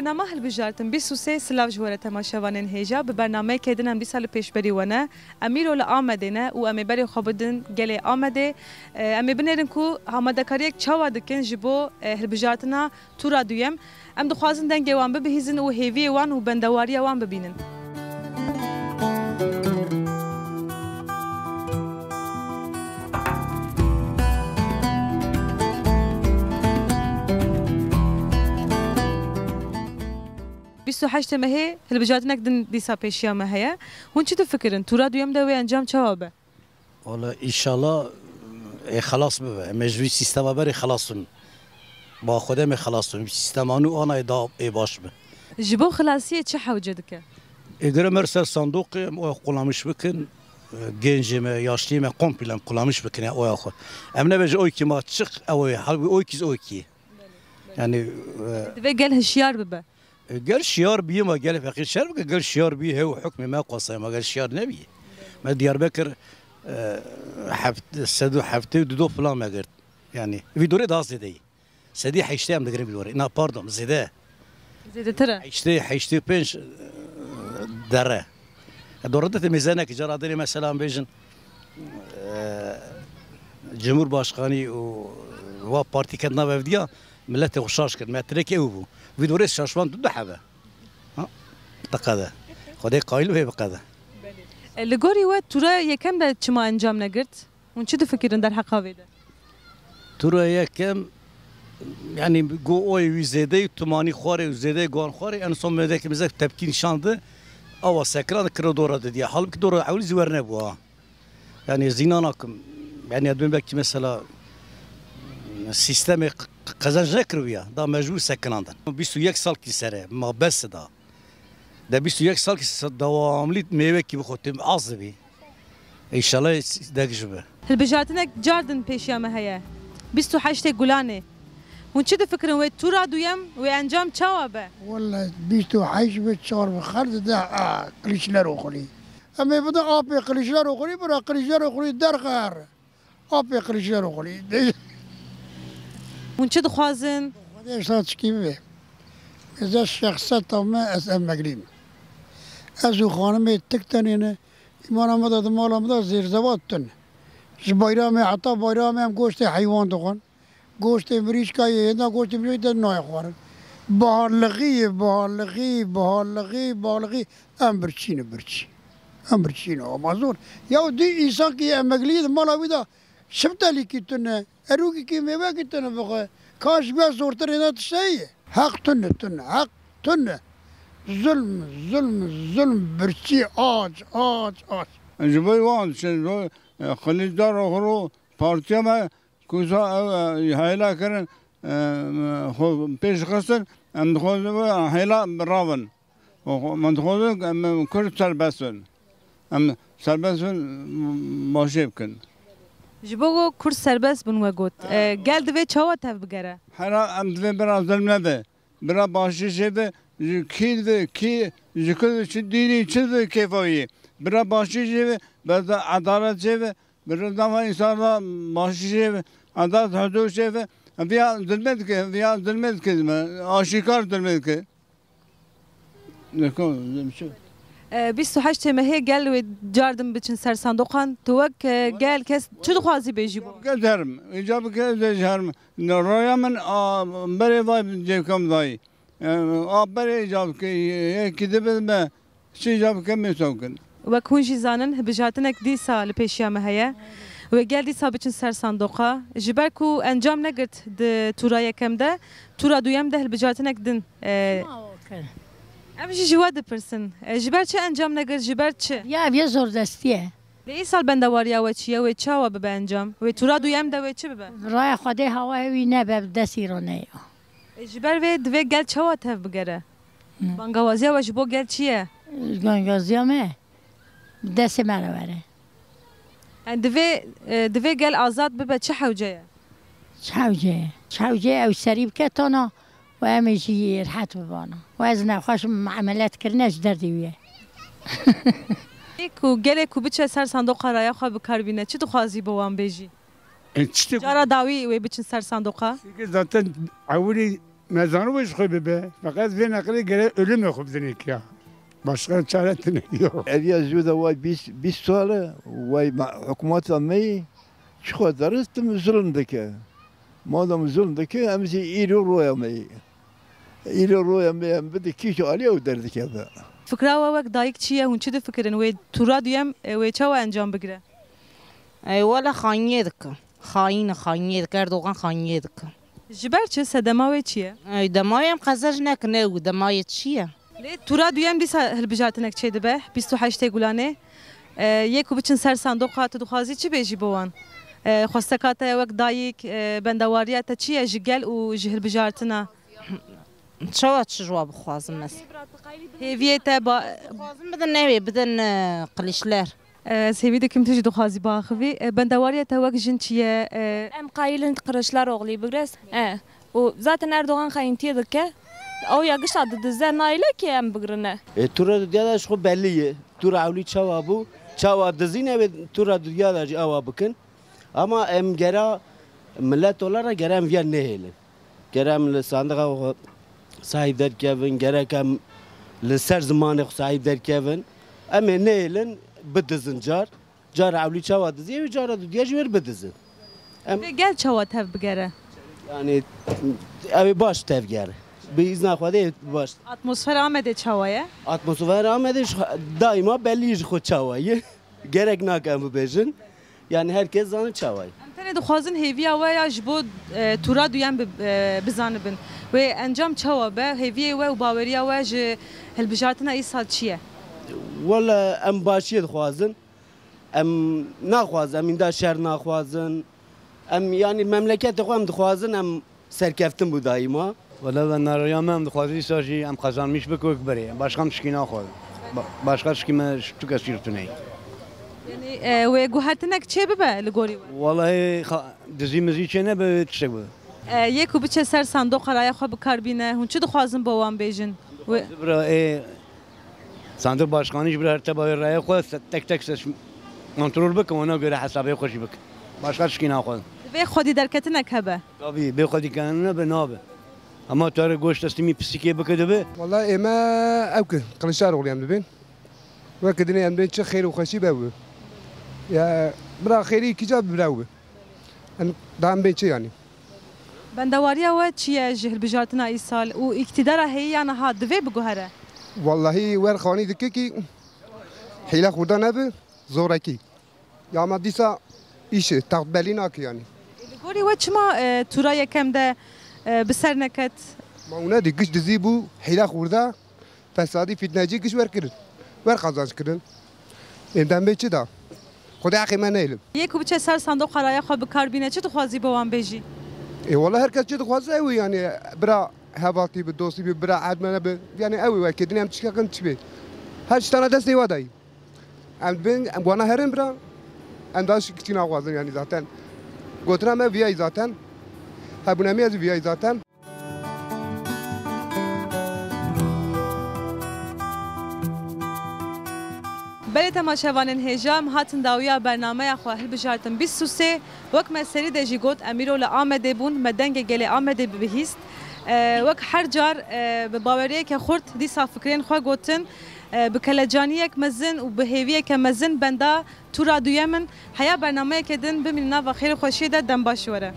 برنامه هلبجارتن 23 سلاف جواره تماشاوانن هیجا به برنامه کدن هم 20 سال پیش بری ونه امیرو لآمدنه و امی بری خوابدن گله آمده امی بنرن کو آماده کاریک چاوا دکن جبو هلبجارتنا تورا دویم ام دخوازن دنگه وان ببهیزن و هیوی وان و بندواری وان ببینن. 28 مهه هلبجارتنك دن ديسا پیشیا مهه هون چی تفکرن تورا دویم دوی انجام چوابه؟ والله ان شاء الله خلاص ببه مجبوری سیستم بری خلاصون با خودم خلاصون سیستم آنو آنا ادعا باش به جبو خلاصیه چه حوجه دکه؟ اگر مرسل صندوق او قلامش بکن گنجم یاشتیم قمپلن قلامش بکنه او آخو امنه بج اوی کی ما چق اوی حلوی اوی کیز اوی کی یعنی دوی گل هشیار ببه قال شيار بيه ما قال فقير شرب قال شيار بيه هو حكم ما قصي ما قال شيار نبي ما ديار بكر حفت سدو حفتي دو فلان ما قلت يعني في دوري داس دي سدي حيشتي ام دغري بالوري نا باردون زيده ترى حيشتي بينش دره دوردت ميزانك جرادري مثلا بيجن جمهور باشقاني و بارتي كنا بفديا ملت وشاش كد ما تركي او في دوري شاشوان دو حبه ها تقدا خدای قایل به بقدا لگوری و تورا یکم ده چما انجام نگرت اون چی فکرین در حقاوی ده تورا یکم يعني جو اوي وزيده تماني خوري وزيده جوان خوري انا صوم ذاك مزاك تبكين شانده او سكران كردوره دي حال كدوره عاول زورنا بوا يعني زينانكم يعني ادم بك مثلا سیستم قزنج نکرویا دا مجبور سکناندن 21 سال کی سره ما بس دا 21 سال کی دواملی میوه کی بخوتیم عصبی ان شاء الله داگجبه هلبجارتنك جاردن پیشیا مهیا 28 گلانه هون چی فکرن و تورا دویم و انجام چوابه والله 28 به 4 بخرد ده قلیشلر اخری اما بده آب قلیشلر اخری برا قلیشلر اخری در غر آب قلیشلر اخری هون چه دخوازن؟ خودش ساعت کیه؟ از شخصیت تامه از مگریم. از او خانم تکتنینه ایمان آمده مال آمده زیر زواد تن. بایرام حتی بایرام هم گوشت حیوان دخون. گوشت مریش کایه نه گوشت مریش در نای خوارن. بالغی امبرچینه برچی. امبرچینه آمازون. یا دی ایسان کی مگلید مال آویدا شبتالی کی تنه. اروکی کی میوه کی تنه بخواه. کاش بیا زورتر اینا تشتیه. حق تنه حق تنه. ظلم برچی آج. جبای وان شد خلیجدار آخرو پارتیا ما کوزا هایلا کردن خود پیش خستن ام خود هایلا راون من خود کرد سربستن ام سربستن ماشی بکن جبوگو کرد سربست بن وگوت گل دوی چاوا تف بگره هر ام دوی برا ظلم نده برا باشی شده کی جکل چه دینی چه کیفایی برا باشی شده برا عدالت شده برا دام انسان باشی شده عدالت حضور شده ویا ظلمت که آشکار ظلمت که نکن 28 مهه گل و جاردن بچن سر صندوقان توک گل کس چه دخوازی بیجی بو؟ گل درم ایجاب که درم نرایا من بره وای جیکم دایی بره ایجاب که یکی دبل چی ایجاب که میسوکن و کنجی زانن بجاتنک دی سال پیشیا مهه و گل دی سال بچن سر صندوقا جبر کو انجام نگرت د تورا یکم ده تورا دویم ده بجاتنک دن امشی جواد پرسن جبر چه انجام نگر جبر چه یا بیا زور دستیه لی سال بندواریا و چیه و چاوا به انجام و تورا دویم ده و چه ببه رای خدای هوای وی نه به دستی رو نه جبر و دوی گل چاوا تف بگره بانگوازی و جبو گل چیه بانگوازی همه دست مرا بره دوی گل آزاد ببه چه حوجه حوجه او سریب که تانا و همیشه راحت ببانه و از نخواش عملیات کردنش دردی ویه کو گله کو بچه سر صندوق رایا خواه بکار بینه چی تو خوازی بوان بیجی؟ جارا داوی و بچن سر صندوقه؟ zaten اولی mezanı boş koy bebe. Fakat bir nakli gene ölüm yok dedik ya. Başka çare yok. Evya züde vay 20 sale vay hükümet almayı şu darıstım zulümdeki. Madem zulümdeki emzi iri royamayı. İri royamayı bir de kişi alıyor derdik ya. Fikra ve dayık çiye hun çi difikirin ve tura duyem ve çawa encam bigire. ولا خانيدك خاينيدك اردوغان خانيدك Jiber çi sedema ve çiye. دمايم قزاج نكنو دمايت شيا Le tura duyem disa hilbijatinek çeydi be. 28 gulane. Yekû biçin ser sandoqa tu dixwazî çi bêjî bo wan? Xwestekata wek dayîk bendewariya te çi ye ji gel û ji hilbijartina? شو تشجوا بخوازم مس Hêviyê te خوازم بدن نوي بدن قليشلر Sevî dikim tu jî dixwazî baxivî. Bendewariya te wek jin çi ye? Em qailin qirişler oğli bigres. O zaten Erdoğan xayintiye dike. O yakış adı dize naile ki em bigrine. Tura dünyada şu belli. Tura avli çava bu. Çava dizine ve tura dünyada ava bakın. Ama em gera millet olarak gerem viyan nehelin. Gerem le sandığa sahip derkevin. Gerekem le ser zamanı sahip derkevin. Ama nehelin بدزن جار عولی چاوا دزیه و جار دودیه جور بدزن. Gel çawa tev bigere. Yani evi baş tevger. Bir izna xwedê baş. Atmosfer amede çawaya. Atmosfer amede daima belli ji xwe çawayê. Gerek nakem bibêjin. Yani herkes zanı çawayê. Em tenê dixwazin hêviya we ya ji bo tura duyan bizanibin. Wê encam çawa be hêviyê we û baweriya we ji hilbijartina îsal çi ye? Valla em başiyê dixwazin. Em naxwazin, em înda şer naxwazin. Em yani memleketê xwe em dixwazin em serkeftin bû daîma. Valla ben narayama em dixwazî sajî em qezanmış bikok berê. Başka tişkî naxwazim. Başka tişkî me tu kes şîrtunê. Yani wê guhertinek çê bibe li gorî we? Vallahi dizî mizî çê nebe tiştek be. Yekû biçe ser sandoqa raya xwe bikarbîne. Hûn çi dixwazin bo wan bêjin? Bira sandık başkanı bir ertebaya raya koy tek tek ses kontrol bak ona göre hesabı koşu bak. Başka tişkî naxwazim. Vê xwedî derketinek hebe. Tabii be xwedî kendine be nabe. Ama tarih goş destimi psikê bike be. والله إما أوكي قلشار أولي أم بين وكدني أم بين شيء خير وخشي بأوي يا برا خيري كجاب براوي أن دام بين شيء يعني Bendewariya we çi ye ji hilbijartina îsal û îktidara heyî yana ha divê biguhere? والله ور خاني دككي حيلة خدا نبي زوركي يا ما ديسا إيش تقبلين أكي يعني Li gorî we çima tura yekem de bi ser neket? ما هنا دكش دزيبو حيلة خدا فسادي فتناجي كش ور كرن ور قزاز كرن إندم بيتش دا خدا أخي ما نيلم Yekû biçe ser sandoqa raya xwe bikarbîne çi dixwazî bo wan bêjî? إيه والله هركز جد خوازة أوي يعني برا هبالتي بالدوسي برا عاد ما نبي يعني أوي وكدني أم تشكي كنت تبي هرش تنا دسني وداي أم بين وانا هرم برا أم داش كتير خوازة يعني ذاتن قلتنا ما فيها ذاتن هبونا ميز فيها ذاتن Belê temaşevanên hêja em hatin dawiya bernameya xwe hilbijartin 23 wek me serî de jî got Emîro li Amedê bûn me dengê gelê Amedê bibihîst wek her car bi baweriyeke xurt dîsa fikrên xwe gotin bi kelecaniyek mezin û bi hêviyeke mezin benda tura duyemin heya bernameyekê din bimînin nava xêrê xweşiyê de dem baş were.